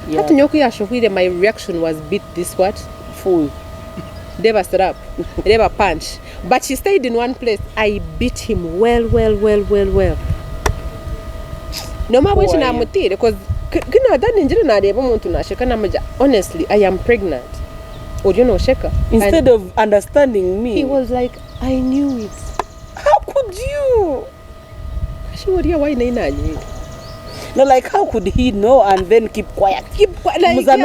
Yeah. At nyoku ya shohire my reaction was beat this what full. Deva strap, deva punch. But she stayed in one place. I beat him well. No matter which na mutire because kina dani njira na deba muntu na sheka na maja. Honestly, I am pregnant. Or you know sheka. Instead of understanding me, he was like I knew it. How could you? Why No, like how could he know and then keep quiet? Like, That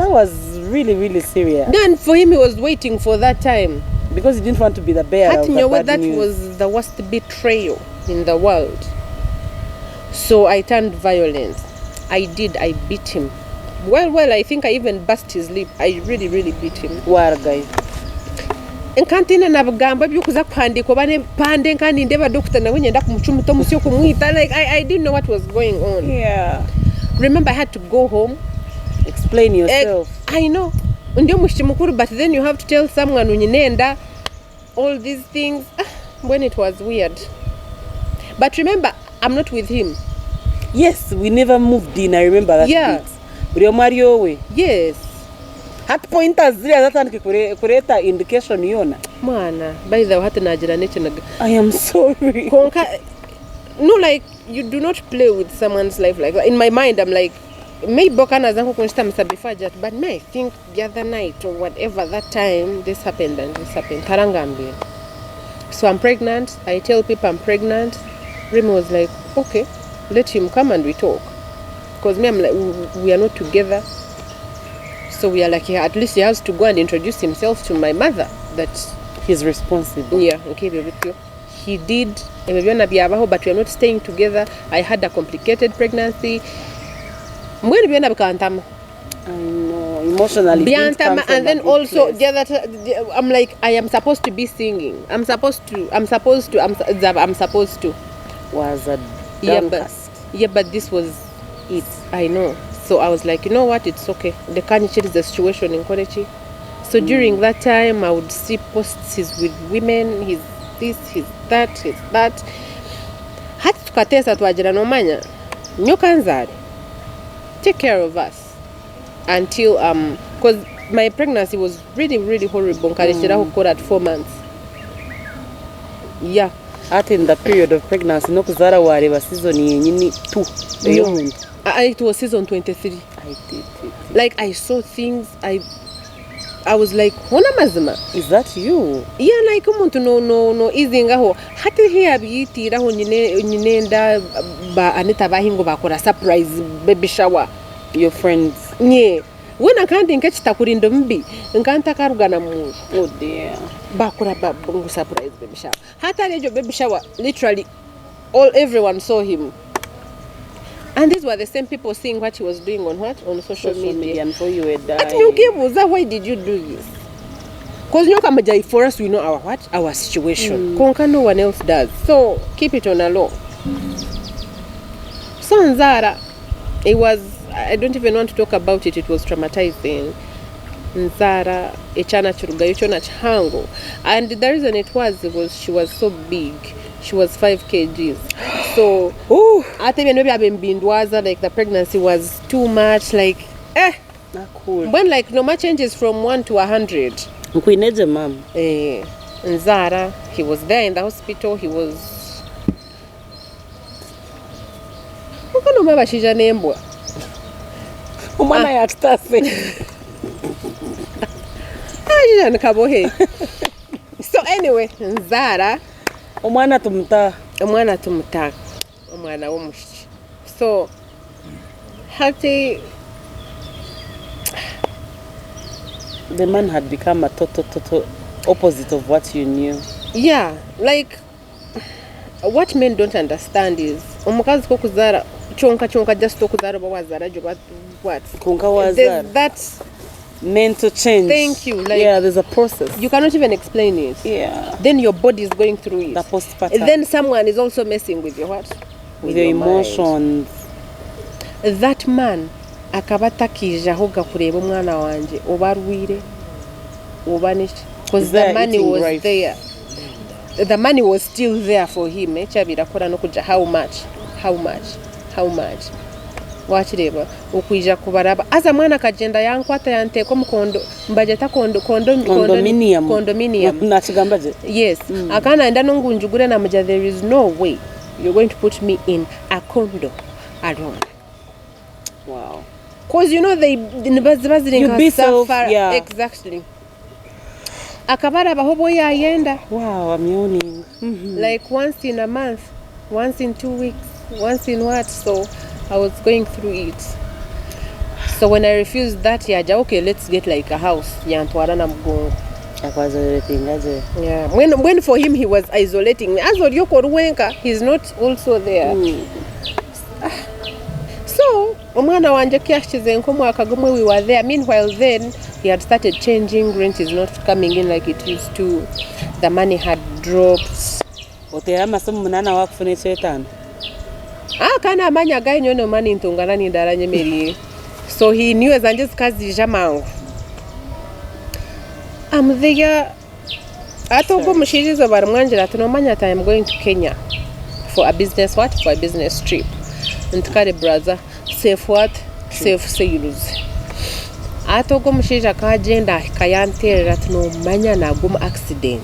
was really serious. Then for him he was waiting for that time. Because he didn't want to be the bearer of the bad that news. was the worst betrayal in the world. So I turned violent. I beat him. Well, I think I even bust his lip. I really beat him. Waragay. Enkantina nabagamba byukuza kuhandiko bane pande nkandi ndeba doctor nawe nyenda kumuchumuto musyo kumwita, like I didn't know what was going on. Yeah. Remember, I had to go home, Explain yourself. I know. Ndio mshimukuru, but then you have to tell someone unyinenda all these things. When it was weird. But remember, I'm not with him. Yes, we never moved in. I remember that. Yeah. Uri Mario we. Yes. Hat pointers zile hata nikikuleta indication yona. Mwana, by the way, hata najira neche na. I am sorry. No, like, you do not play with someone's life like that. In my mind, I'm like, maybe Bokana zangu kunshita msabifajat, but I think the other night or whatever that time, this happened and this happened. Tarangambi. So I'm pregnant. I tell people I'm pregnant. Remy was like, okay, let him come and we talk. Because me, I'm like, we are not together. So we are like, yeah, at least he has to go and introduce himself to my mother. That he's responsible. Yeah, okay, baby. He did. But we are not staying together. I had a complicated pregnancy. I know, emotionally. And then also, I'm like, I am supposed to be singing. I'm supposed to. Was a yeah, but this was it. I know. So I was like, you know what? It's okay. The Kanichi is the situation in Korechi. So during that time, I would see posts. He's with women. He's this. He's that. He's that. Hati tukatesa tuajira nomanya. Nyokanzari. Take care of us until because my pregnancy was really horrible. At 4 months. Yeah. At in the period of pregnancy, no kuzara wareba season yenyini 2. It was season 23. I did. Like I saw things. I was like, "Hona mazima." Is that you? Yeah, like umuntu no izingaho. Hati here biyitira ho nyinenda ba anita bahingo bakora surprise baby shower. Your friends. Yeah. When I can't think chitakurindo mbi, nkanta karugana mu. Oh dear. Bakora bungu surprise baby shower. Hata lejo baby shower, literally everyone saw him. And these were the same people seeing what he was doing on social media. And so you were dying. Why did you do this? Because for us we know our situation. Konka no one else does. So keep it on a low. So Nzara, it was, I don't even want to talk about it. It was traumatizing. Nzara, echana churuga, echona chango. And the reason it was she was so big. She was 5 kgs. So, I think maybe I've been bindwaza, like the pregnancy was too much, like, not cool. When like no much changes from 1 to 100. Mkwineje mom. Nzara, he was there in the hospital. He was. Ukano maba shija nembwa. Umana yakutase. Ajija nkabohe. So anyway, Nzara. Umwana tumuta. Umwana w'umushi. So hati the man had become a total opposite of what you knew. Yeah, like what men don't understand is omukazi ko kuzara chonka just to kuzara bawazara what kunka wazara. That's mental change. Thank you. Like, yeah, there's a process. You cannot even explain it. Yeah. Then your body is going through it. The postpartum. Then someone is also messing with your what? With your emotions. Mind. That man akabatakije aho gakureba umwana wanje obarwire obanish because the money was right there. The money was still there for him. Chabira no kuja how much? Wachireba ukwija kubaraba aza mwana kagenda yankwata yanteko mukondo mbajeta condominium nachigambaje. Yes. Akana enda nongunjugure na mja, there is no way you're going to put me in a condo alone. Wow. Cause you know they you'd be so, yeah. Exactly. Akabara bahobo ya yenda. Wow, I'm yawning. Like once in a month, once in 2 weeks, once in what? So I was going through it. So when I refused that, okay, let's get like a house. Yeah, when for him he was isolating me. As he's not also there. So omwana wanje kyashize nk'omwaka gumwe we were there. Meanwhile then he had started changing, rent is not coming in like it used to, the money had dropped. Otera amasomo munana wakufuna ekyetaano. Kana amanya gainyo no money ntungana n'indala nyemerire. So he knew ezanje zikazija mangu. I'm there. Atogo mushirizo baramwanjira ati nomanya ati I'm going to Kenya for a business what? For a business trip. Ntikare brother, safe what? Safe sales. Atogo mushirija kagenda kayanterera ati nomanya naguma accident.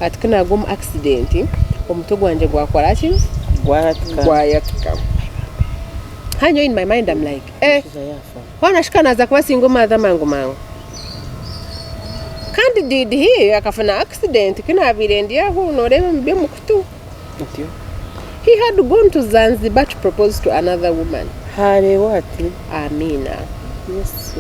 Ati kana guma accident omuto gwanje gwakora ki? Gwayatuka. Hanyo in my mind I'm like, wana shikana za kwa singo mother mangu. Kandi did he akafuna accident kina birendia hu norebe mbe mukutu. He had gone to Zanzibar to propose to another woman. Hare what? Amina. Yes.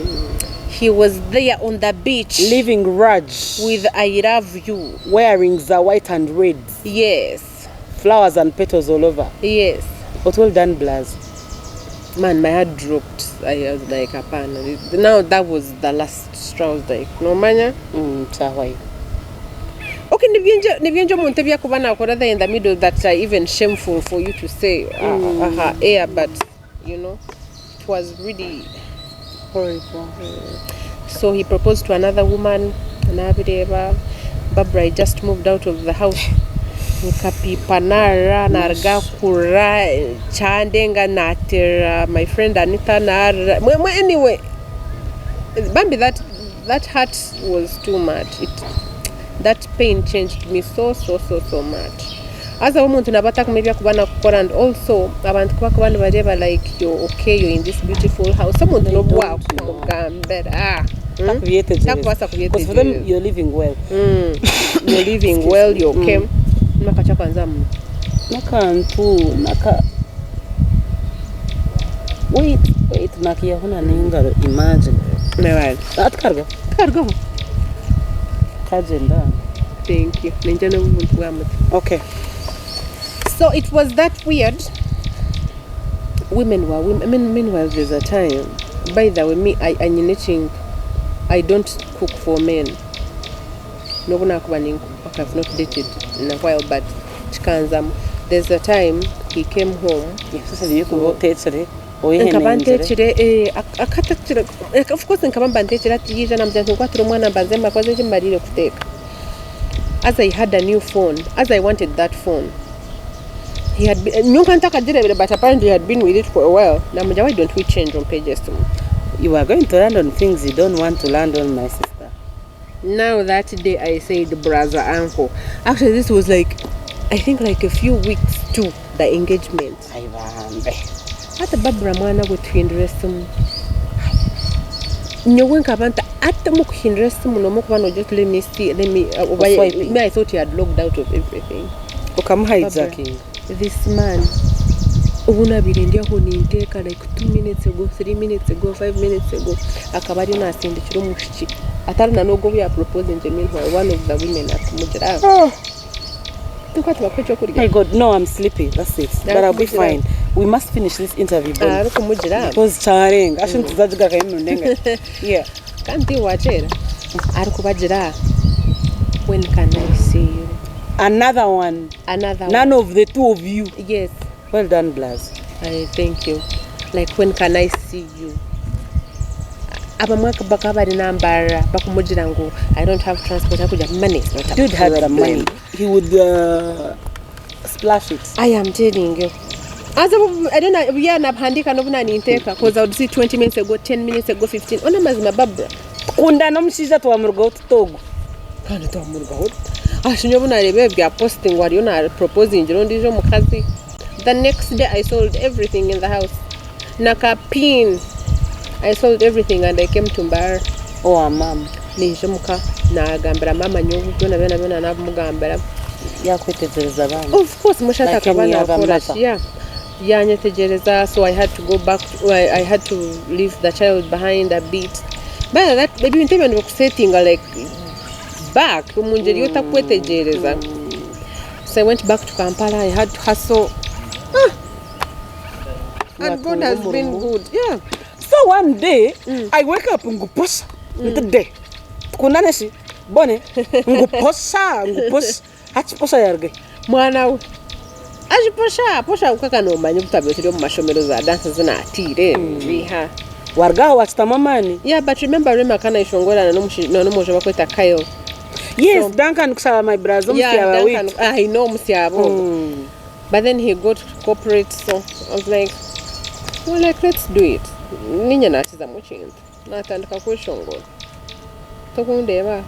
He was there on the beach Living Raj with I love you. Wearing the white and red. Yes. Flowers and petals all over. Yes. But well done, Blaz. Man, my heart dropped. I was like, apana. Now that was the last straw. I was like, no manya. Chawai. Okay, nibyenjo muntu byakubana akora there in the middle that are even shameful for you to say but you know it was really horrible. So he proposed to another woman, Barbara just moved out of the house. Nkapipanara narga kura chandenga natera my friend Anita nara anyway Bambi that hurt was too much. That pain changed me so much. As a woman tunabata kumebya kubana kukora, and also abantu kwa kubana bareba like you're okay, you're in this beautiful house. Someone no bwa kumugambera because for them you're living well. You're living well, you're okay. Nakacha kwanza naka wait nakia huna ninga imagine never atkargo Kajenda. Thank you. Okay. So it was that weird. Women were women. Meanwhile, there's a time. By the way, me, I don't cook for men. No one I've not dated in a while, but there's a time he came home. Yes, so you could go take of course as I had a new phone, as I wanted that phone, he had been, but apparently he had been with it for a while. Now why don't we change on pages? You are going to land on things you don't want to land on, my sister. Now that day I said brother, uncle. Actually this was like, I think like a few weeks to the engagement. Hata Barbara mwana wetuhindura simu. Nyowe nkabanta ata mu kuhindura simu no mukubano just let me I thought he had logged out of everything. Hijacking. This man ubuna birendia ho ninteka like 2 minutes ago, 3 minutes ago, 5 minutes ago akabari na sindikiro mushiki. Atari na nogo we are proposing to me one of the women akumujira. My God, no, I'm sleepy. That's it. But I'll be fine. We must finish this interview. Because charring. I shouldn't judge Gaga. Yeah. Can't you watch it? When can I see you? Another one. None of the two of you. Yes. Well done, Blaz. Thank you. Like, when can I see you? I don't have transport. I could have money. Dude had the money. He would splash it. I am telling you. I don't know. We are not handy. Because I would see 20 minutes ago, 10 minutes ago, 15. Ona mazima Barbara. Kunda nomushiza tuamurgo tutogo. Kana tuamurgo. Ashinyobuna rebe bya posting wari una proposing ndijo mukazi. The next day I sold everything in the house. Naka pin. I sold everything and I came to Mbar. Oh, mom. Nijomuka na gambira mama nyobu byona bena nabumugambira. Yakwetegereza bana. Of course mushata kabana akora. Yeah. Yanyetegereza, so I had to go back I had to leave the child behind a bit. But that maybe in time and setting like back umunjeri yotakwetegereza. So I went back to Kampala. I had to hustle. And God has been good. Yeah. So one day, I wake up nguposha. The day. Tukundane shi. Bone. Nguposha. Hachi posha yarge. Mwana we. Aji posha ukaka no manyi butabyo tiri mu mashomero za dance zina atire. Biha. Warga wachitamamani. Yeah, but remember Rema kana ishongora na nomujo bakweta Kyle. Yes, so, Duncan kusaba my brother musiaba Duncan, I know musiabo. But then he got corporate, so I was like, well, like, let's do it. Ninya natiza muchintu. Natandika kwishongora. Tokundeba.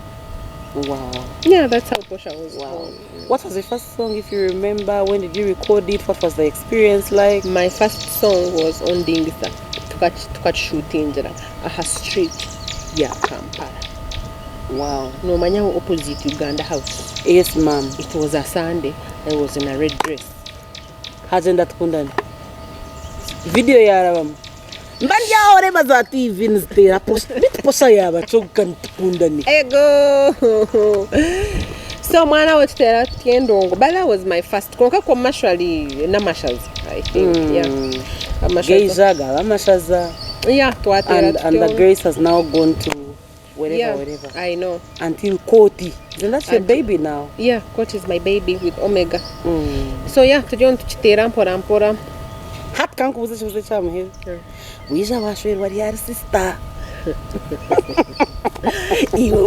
Wow. Yeah, that's how Posha was born. What was the first song, if you remember? When did you record it? What was the experience like? My first song was on Dingisa. Tukashooting a street. Yeah, Kampala. Wow. No, manya opposite Uganda House. Yes, ma'am. It was a Sunday. I was in a red dress. Hajenda tukundani. Video ya mama. Mbandi ya ore maza TV nzitera post. Posha yaba chokan tukundani. Ego. So mwana wotera tiendongo. But that was my first. Konka commercially namashaza, I think. Yeah. Geizaga, namashaza. Yeah, and the grace has now gone to wherever. I know. Until Koti. Then that's your baby now. Yeah, Koti is my baby with Omega. So yeah, tujon tuchitera mpora. Hat kanku uze chamu here. Wija washwe wari yari sister.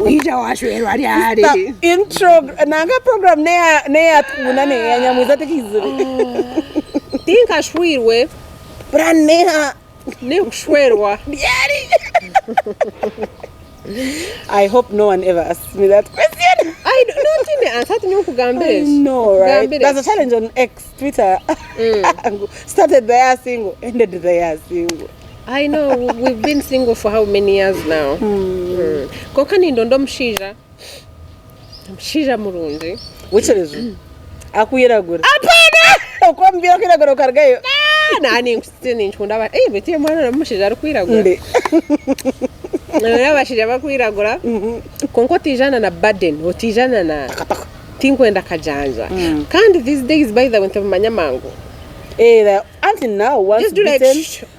Wija washwe wari yari. Intro nanga program ne tuna ne yanyamwiza tekizuri. Tinka shwirwe. Braneha ne kushwerwa. Yari. I hope no one ever asks me that question. I don't know. Answer to kugambira. No, right? There's a challenge on X, Twitter. Started there single, ended there single. I know. We've been single for how many years now? Kokani ndondo mshija. Mshija murungi. Which is? Akuyiragura. Apana! Ukwambia kwiragura ukargayo. Nani ngusitini nchunda. Beti mwana na mshija rukwiragura. Nabashije bakwiragura konko tijana na burden otijana na tinkwenda kajanja kandi these days by the way ntamanyamango until now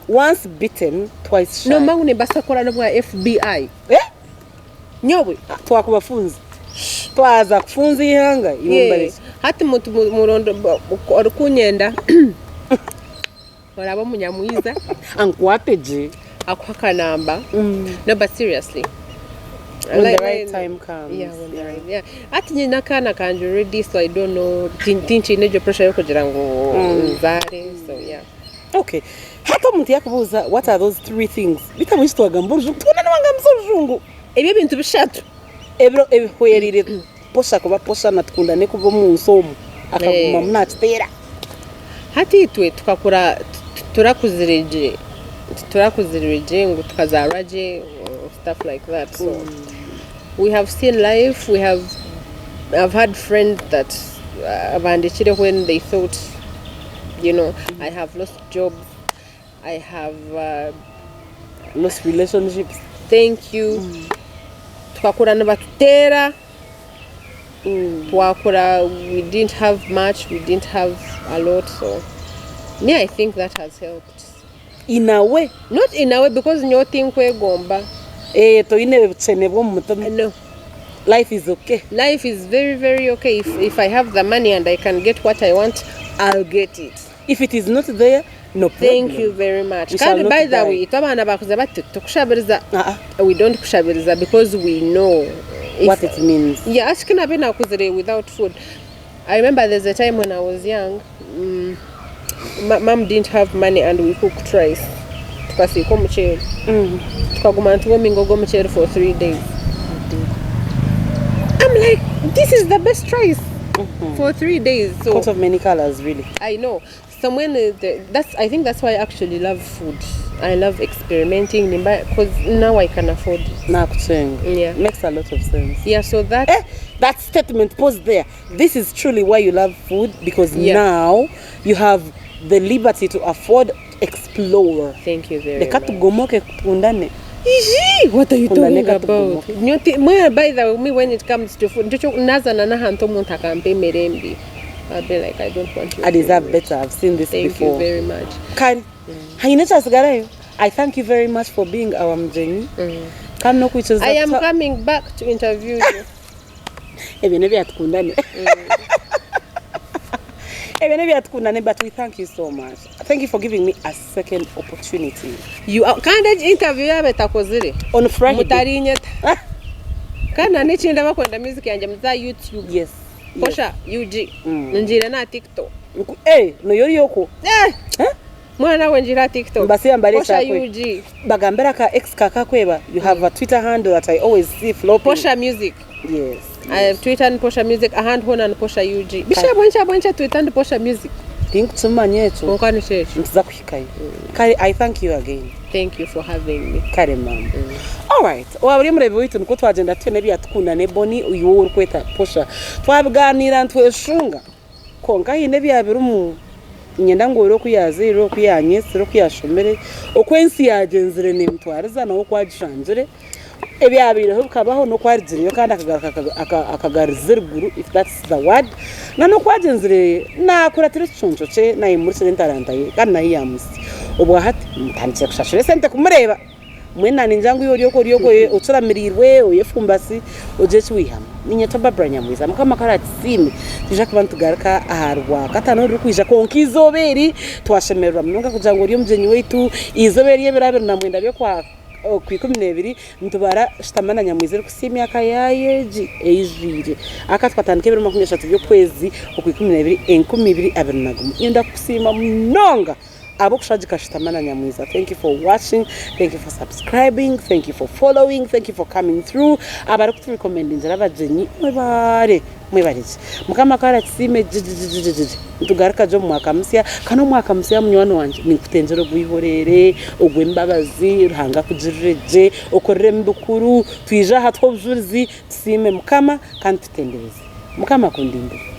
once bitten twice shy. No mangu ne basakora no bwa FBI nyowe twakubafunza twaza kufunza ihanga imbali hati murondo okunyenda baraba munyamwiza ankwateje akwaka number. No, but seriously. When the right time comes. Yeah, when the right. Yeah. Ati nakana kanju ready, so I don't know. Tinchi nejo pressure yoko jirango nzare. So yeah. Okay. Hata muntu yakubuza, what are those three things? Bita mwistu wagamburujungu. Tuna wangamburujungu. Ebyo bintu bishatu. Ebro hoyerire posha kuba posha natukundane kuba mu nsomo. Akaguma munatera. Hati itwe tukakura turakuzireje ngo tukazaraje stuff like that. So we have seen life. I've had friends that abandikire when they thought, I have lost jobs, I have lost relationships. Thank you. Tukakura nabatutera. Twakura, we didn't have much, we didn't have a lot, so I think that has helped. In a way, not in a way, because no think we gomba. No. Life is okay. Life is very, very okay. If I have the money and I can get what I want, I'll get it. If it is not there, no problem. Thank you very much. Kandi by the way, we don't kushabiriza because we know what it means. Yeah, ashikina bena kuzire without food. I remember there's a time when I was young. Mom didn't have money and we cooked rice. Tukasiko mchele. Tukaguma ntuwomingogo mchele for 3 days. I'm like, this is the best rice for 3 days. So coat of many colors, really. I know. I think that's why I actually love food. I love experimenting because now I can afford it. Yeah, makes a lot of sense. Yeah, so that statement posed there. This is truly why you love food, because now you have the liberty to afford, explore. Thank you very much. What are you talking about? By the way, when it comes to food, I'll be like, I don't want you. I deserve better. I've seen this Thank before. you very much. Kari, haina chasigarayo. I thank you very much for being our mjenyi. Come no kuichoza. I am coming back to interview you. Maybe atukundane. Maybe atukundane, but we thank you so much. Thank you for giving me a second opportunity. You can't interview yabe takozire. On Friday. Mutarinyeta. Kana nichinda bakwenda music yanje mza YouTube. Yes. Posha UG. Njira na TikTok. No yori yoko. Mwana wenjira TikTok. Basi ambale Posha UG. Bagambera ka ex kaka kweba. You have a Twitter handle that I always see flopping. Posha Music. Yes. I have Twitter and Posha Music, a hand and Posha UG. Bisha boncha Twitter and Posha Music. Think tumanyecho. Nkani shecho. Mtiza kuhikai. Kari, I thank you again. Thank you for having me. Kare mama. All right. Waburi murebe witu nuko twagenda twe nebi atukunda ne boni uyu wo kweta Posha. Twabiganira ntweshunga. Konka hine byabirumu nyenda ngoro kuyaziro kuyanyesiro kuyashomere okwensi yagenzire ne mtwariza nawo kwagishanjire ebyabire kabaho no kwarizire kandi akagarizirguru if that's the word nano kwagenzire na kuratire choncho che na imurise ntaranta ye kandi nahi yamusi ubwo hati mtanitse kushashire sente kumureba mwena ninjangu yoko utsiramirirwe uyefumbasi ujechi wihama ninyeta babranya mwiza mukama karati sime tija kubantu garaka aharwa katano ruri kwija konkizoberi twashemerwa munga kujango uriyo mjenyi wetu izoberi yebirabira na mwenda byo kwa kwikumnebiri ntubara shitamana nyamwizere kusimya kayayeji ejire akatwatanike 2023 byo kwezi okwikumnebiri 2022 yenda kusima mnonga abo kushajika shitamana nyamwiza. Thank you for watching, thank you for subscribing, thank you for following, thank you for coming through. Abari kutu recommending zara jenyi mwebarije mukama kara tsime ntugaruka jo mwaka musya kano mwaka musya munywano wanje nikutenjero gwihorere ogwembabazi ruhanga kujireje okorere mbukuru twija hatwo bujurizi tsime mukama kandi tutendereze mukama kundinde.